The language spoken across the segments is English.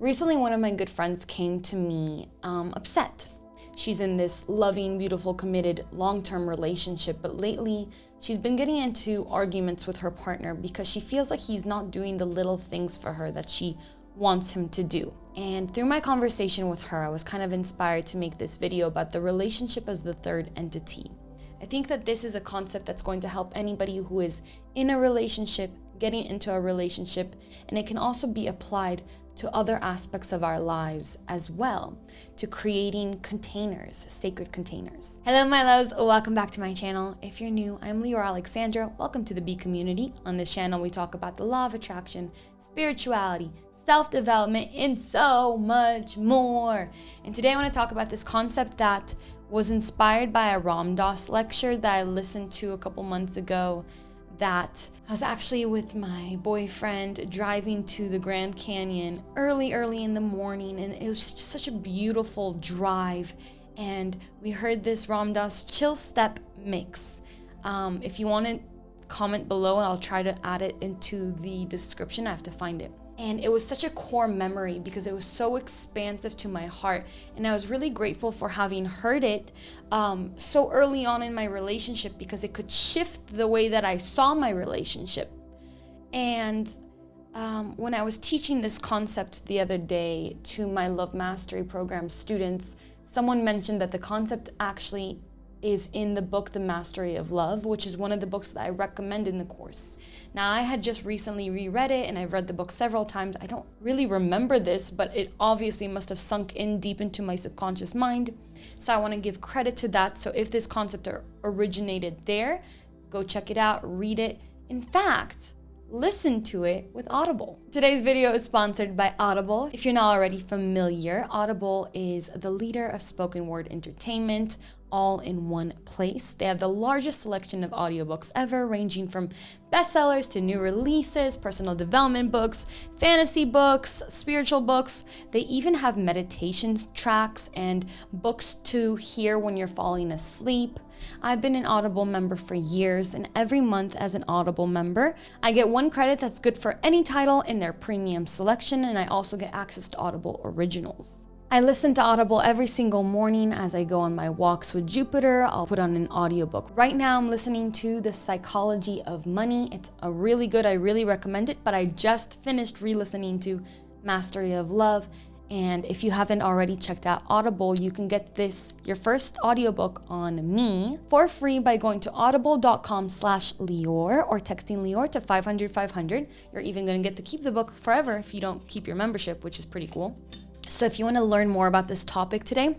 Recently, one of my good friends came to me upset. She's in this loving, beautiful, committed, long-term relationship, but lately she's been getting into arguments with her partner because she feels like he's not doing the little things for her that she wants him to do. And through my conversation with her, I was kind of inspired to make this video about the relationship as the third entity. I think that this is a concept that's going to help anybody who is in a relationship, getting into a relationship, and it can also be applied to other aspects of our lives as well, to creating containers, sacred containers. Hello, my loves, welcome back to my channel. If you're new, I'm Leeor Alexandra. Welcome to the B community. On this channel, we talk about the law of attraction, spirituality, self-development, and so much more. And today I want to talk about this concept that was inspired by a Ram Dass lecture that I listened to a couple months ago. That I was actually with my boyfriend driving to the Grand Canyon early in the morning, and it was just such a beautiful drive, and we heard this Ram Dass chill step mix. If you want to comment below, and I'll try to add it into the description. I have to find it. And it was such a core memory because it was so expansive to my heart. And I was really grateful for having heard it so early on in my relationship, because it could shift the way that I saw my relationship. And when I was teaching this concept the other day to my Love Mastery Program students, someone mentioned that the concept actually is in the book, The Mastery of Love, which is one of the books that I recommend in the course. Now, I had just recently reread it, and I've read the book several times. I don't really remember this, but it obviously must have sunk in deep into my subconscious mind. So I want to give credit to that. So if this concept originated there, go check it out, read it. In fact, listen to it with Audible. Today's video is sponsored by Audible. If you're not already familiar, Audible is the leader of spoken word entertainment, all in one place. They have the largest selection of audiobooks ever, ranging from bestsellers to new releases, personal development books, fantasy books, spiritual books. They even have meditation tracks and books to hear when you're falling asleep. I've been an Audible member for years, and every month as an Audible member, I get 1 credit that's good for any title in their premium selection, and I also get access to Audible originals. I listen to Audible every single morning as I go on my walks with Jupiter. I'll put on an audiobook. Right now I'm listening to The Psychology of Money. It's a really good, I really recommend it, but I just finished re-listening to Mastery of Love. And if you haven't already checked out Audible, you can get your first audiobook on me for free by going to audible.com/Leeor or texting Leeor to 500-500. You're even gonna get to keep the book forever if you don't keep your membership, which is pretty cool. So if you want to learn more about this topic today,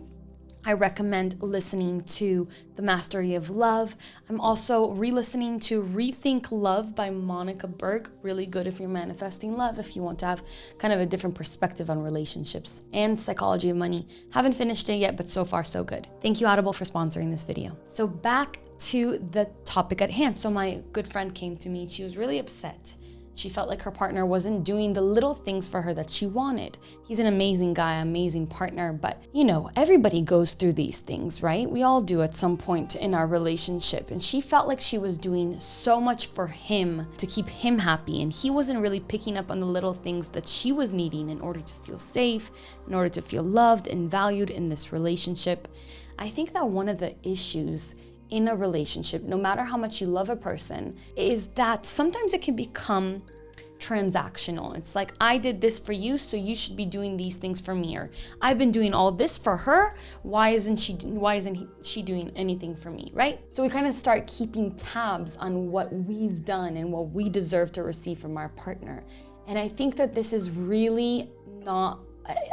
I recommend listening to The Mastery of Love. I'm also re-listening to Rethink Love by Monica Berg. Really good if you're manifesting love, if you want to have kind of a different perspective on relationships. And Psychology of Money. Haven't finished it yet, but so far so good. Thank you, Audible, for sponsoring this video. So back to the topic at hand. So my good friend came to me. She was really upset. She felt like her partner wasn't doing the little things for her that she wanted. He's an amazing guy, amazing partner, but you know, everybody goes through these things, right? We all do at some point in our relationship. And she felt like she was doing so much for him to keep him happy, and he wasn't really picking up on the little things that she was needing in order to feel safe, in order to feel loved and valued in this relationship. I think that one of the issues in a relationship, no matter how much you love a person, is that sometimes it can become transactional. It's like, I did this for you, so you should be doing these things for me, or I've been doing all this for her, why isn't she doing anything for me, right? So we kind of start keeping tabs on what we've done and what we deserve to receive from our partner. And I think that this is really not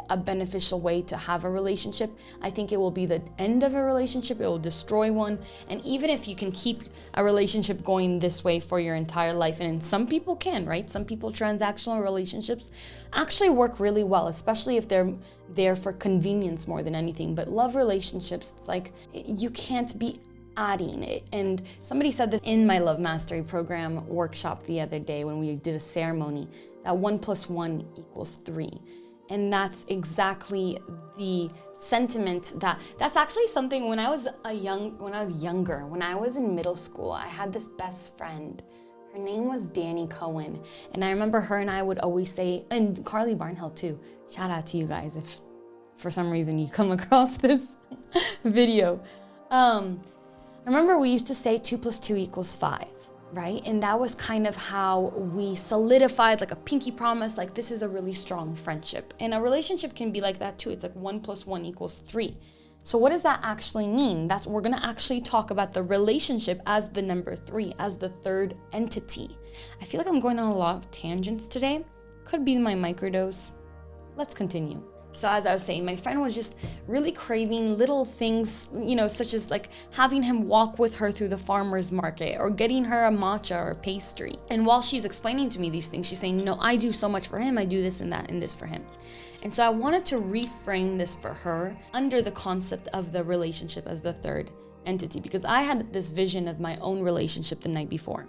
a beneficial way to have a relationship. I think it will be the end of a relationship. It will destroy one. And even if you can keep a relationship going this way for your entire life, and some people can, right? Some people, transactional relationships actually work really well, especially if they're there for convenience more than anything. But love relationships, it's like you can't be adding it. And somebody said this in my Love Mastery Program workshop the other day when we did a ceremony, that 1 + 1 = 3. And that's exactly the sentiment that's actually something when I was younger, when I was in middle school, I had this best friend. Her name was Danny Cohen. And I remember her and I would always say, and Carly Barnhill too. Shout out to you guys if for some reason you come across this video. I remember we used to say 2 + 2 = 5, right? And that was kind of how we solidified like a pinky promise, like this is a really strong friendship. And a relationship can be like that too. It's like 1 + 1 = 3. So what does that actually mean? We're gonna actually talk about the relationship as the number 3, as the third entity. I feel like I'm going on a lot of tangents today. Could be my microdose. Let's continue. So as I was saying, my friend was just really craving little things, such as like having him walk with her through the farmer's market or getting her a matcha or pastry. And while she's explaining to me these things, she's saying, I do so much for him. I do this and that and this for him. And so I wanted to reframe this for her under the concept of the relationship as the third entity, because I had this vision of my own relationship the night before.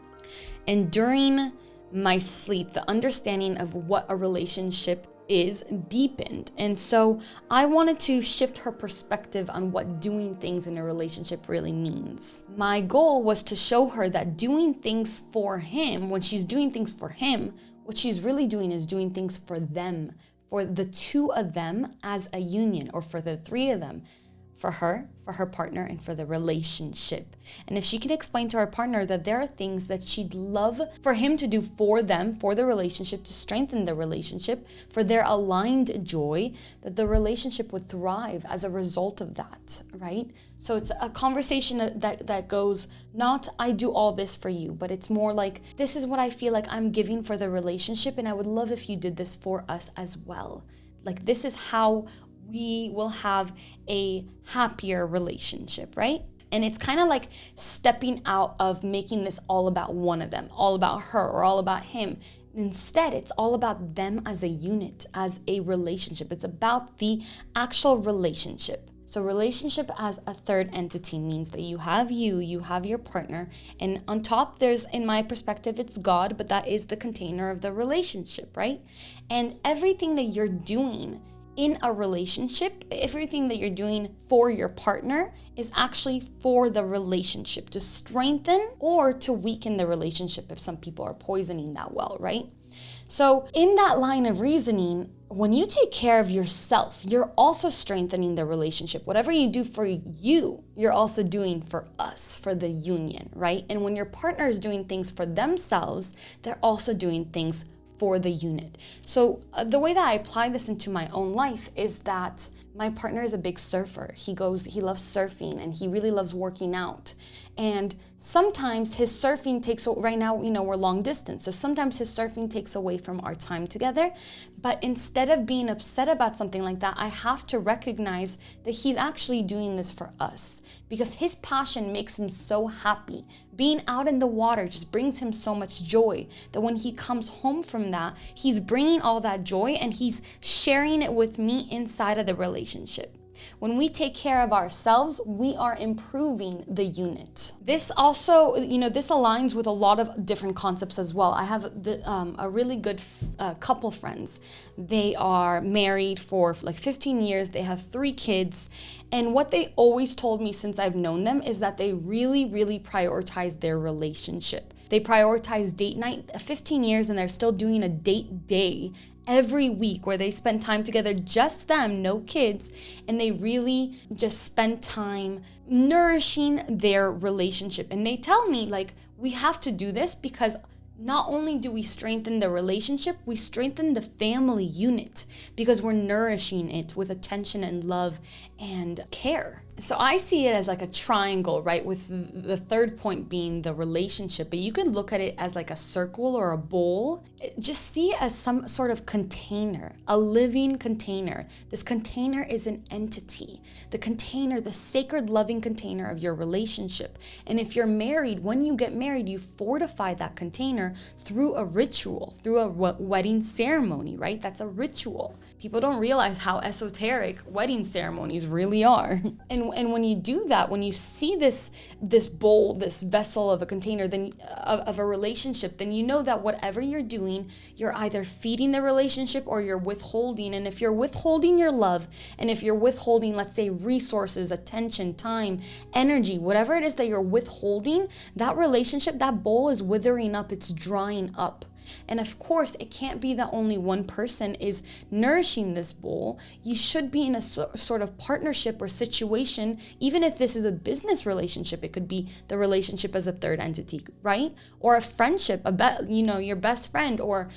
And during my sleep, the understanding of what a relationship is deepened. And so I wanted to shift her perspective on what doing things in a relationship really means. My goal was to show her that doing things for him, when she's doing things for him, what she's really doing is doing things for them, for the 2 of them as a union, or for the 3 of them, for her partner, and for the relationship. And if she can explain to her partner that there are things that she'd love for him to do for them, for the relationship, to strengthen the relationship, for their aligned joy, that the relationship would thrive as a result of that, right? So it's a conversation that goes, not I do all this for you, but it's more like, this is what I feel like I'm giving for the relationship, and I would love if you did this for us as well. Like, this is how we will have a happier relationship, right? And it's kind of like stepping out of making this all about one of them, all about her or all about him. Instead, it's all about them as a unit, as a relationship. It's about the actual relationship. So relationship as a third entity means that you have your partner, and on top there's, in my perspective, it's God, but that is the container of the relationship, right? And everything that you're doing in a relationship, everything that you're doing for your partner is actually for the relationship, to strengthen or to weaken the relationship if some people are poisoning that well, right? So in that line of reasoning, when you take care of yourself, you're also strengthening the relationship. Whatever you do for you, you're also doing for us, for the union, right? And when your partner is doing things for themselves, they're also doing things for the unit. So the way that I apply this into my own life is that my partner is a big surfer. He loves surfing, and he really loves working out. And sometimes his surfing takes, right now, we're long distance. So sometimes his surfing takes away from our time together. But instead of being upset about something like that, I have to recognize that he's actually doing this for us, because his passion makes him so happy. Being out in the water just brings him so much joy that when he comes home from that, he's bringing all that joy and he's sharing it with me inside of the relationship. When we take care of ourselves, we are improving the unit. This also, this aligns with a lot of different concepts as well. I have a really good couple friends. They are married for like 15 years. They have 3 kids. And what they always told me since I've known them is that they really, really prioritize their relationship. They prioritize date night, 15 years, and they're still doing a date day every week where they spend time together, just them, no kids, and they really just spend time nourishing their relationship. And they tell me, like, we have to do this because not only do we strengthen the relationship, we strengthen the family unit because we're nourishing it with attention and love and care. So I see it as like a triangle, right? With the third point being the relationship, but you can look at it as like a circle or a bowl. Just see it as some sort of container, a living container. This container is an entity. The container, the sacred loving container of your relationship. And if you're married, when you get married, you fortify that container through a ritual, through a wedding ceremony, right? That's a ritual. People don't realize how esoteric wedding ceremonies really are. And when you do that, when you see this bowl, this vessel of a container, then of a relationship, then you know that whatever you're doing, you're either feeding the relationship or you're withholding. And if you're withholding your love, and if you're withholding, let's say, resources, attention, time, energy, whatever it is that you're withholding, that relationship, that bowl is withering up, it's drying up. And of course, it can't be that only one person is nourishing this bowl. You should be in a sort of partnership or situation, even if this is a business relationship. It could be the relationship as a third entity, right? Or a friendship, your best friend, or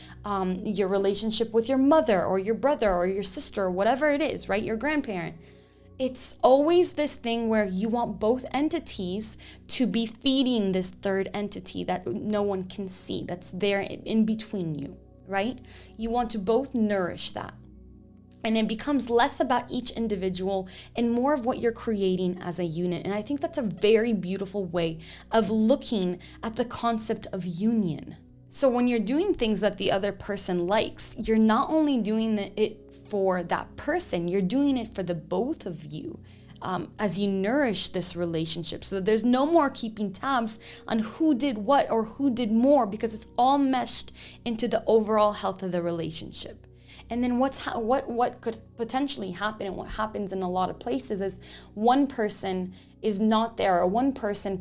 your relationship with your mother or your brother or your sister, or whatever it is, right? Your grandparent. It's always this thing where you want both entities to be feeding this third entity that no one can see, that's there in between you, right? You want to both nourish that. And it becomes less about each individual and more of what you're creating as a unit. And I think that's a very beautiful way of looking at the concept of union. So when you're doing things that the other person likes, you're not only doing it for that person, you're doing it for the both of you as you nourish this relationship. So there's no more keeping tabs on who did what or who did more, because it's all meshed into the overall health of the relationship. And then what could potentially happen, and what happens in a lot of places, is one person is not there, or one person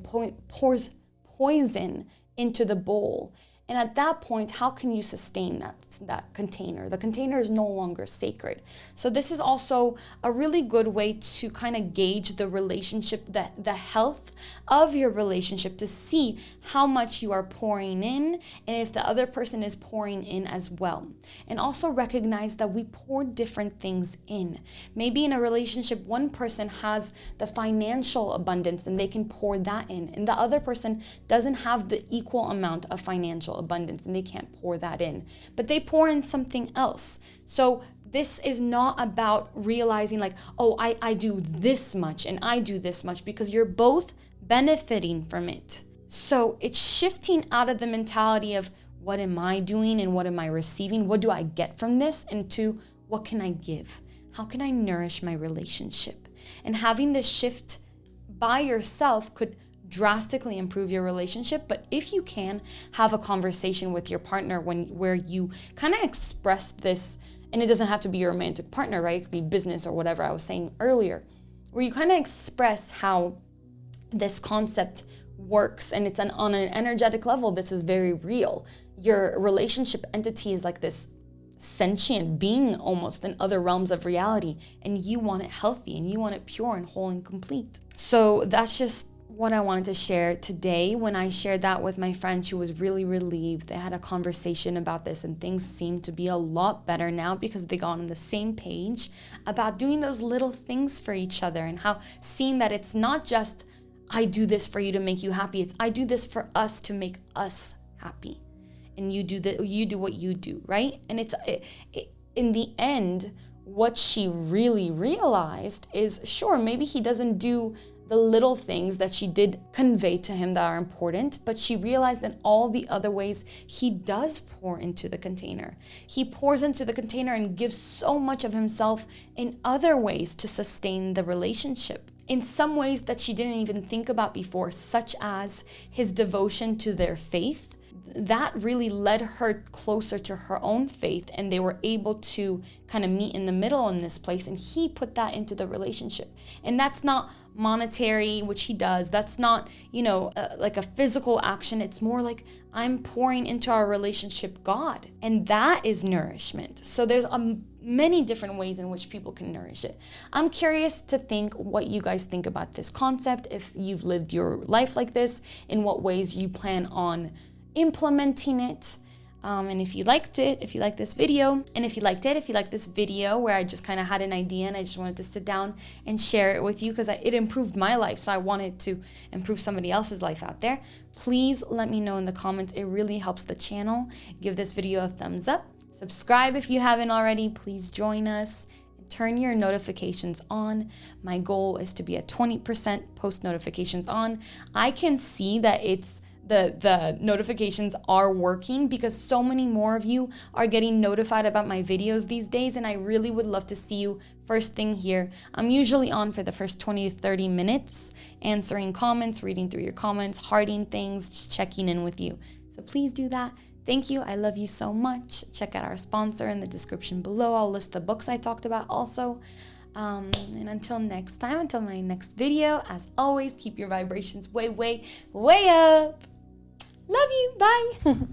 pours poison into the bowl. And at that point, how can you sustain that container? The container is no longer sacred. So this is also a really good way to kind of gauge the relationship, the health of your relationship, to see how much you are pouring in and if the other person is pouring in as well. And also recognize that we pour different things in. Maybe in a relationship, one person has the financial abundance and they can pour that in, and the other person doesn't have the equal amount of financial abundance and they can't pour that in, but they pour in something else. So this is not about realizing like, oh, I do this much and I do this much, because you're both benefiting from it. So it's shifting out of the mentality of what am I doing and what am I receiving? What do I get from this? Into what can I give? How can I nourish my relationship? And having this shift by yourself could drastically improve your relationship. But if you can have a conversation with your partner where you kind of express this, and it doesn't have to be your romantic partner, right? It could be business or whatever I was saying earlier, where you kind of express how this concept works, and it's on an energetic level. This is very real. Your relationship entity is like this sentient being almost in other realms of reality, and you want it healthy and you want it pure and whole and complete. So that's just what I wanted to share today. When I shared that with my friend, she was really relieved. They had a conversation about this and things seem to be a lot better now, because they got on the same page about doing those little things for each other, and how seeing that it's not just I do this for you to make you happy, it's I do this for us to make us happy, and you do what you do, right? And it's in the end, what she really realized is, sure, maybe he doesn't do the little things that she did convey to him that are important, but she realized in all the other ways he does pour into the container. He pours into the container and gives so much of himself in other ways to sustain the relationship, in some ways that she didn't even think about before, such as his devotion to their faith. That really led her closer to her own faith, and they were able to kind of meet in the middle in this place, and he put that into the relationship. And that's not monetary, which he does. That's not, like a physical action. It's more like I'm pouring into our relationship God, and that is nourishment. So there's many different ways in which people can nourish it. I'm curious to think what you guys think about this concept, if you've lived your life like this, in what ways you plan on implementing it. And if you liked this video where I just kind of had an idea and I just wanted to sit down and share it with you because it improved my life, so I wanted to improve somebody else's life out there, please let me know in the comments. It really helps the channel. Give this video a thumbs up. Subscribe if you haven't already. Please join us. Turn your notifications on. My goal is to be at 20% post notifications on. I can see that it's the notifications are working, because so many more of you are getting notified about my videos these days, and I really would love to see you first thing here. I'm usually on for the first 20 to 30 minutes, answering comments, reading through your comments, hearting things, just checking in with you. So please do that. Thank you. I love you so much. Check out our sponsor in the description below. I'll list the books I talked about also. And until next time, until my next video, as always, keep your vibrations way, way, way up. Love you. Bye.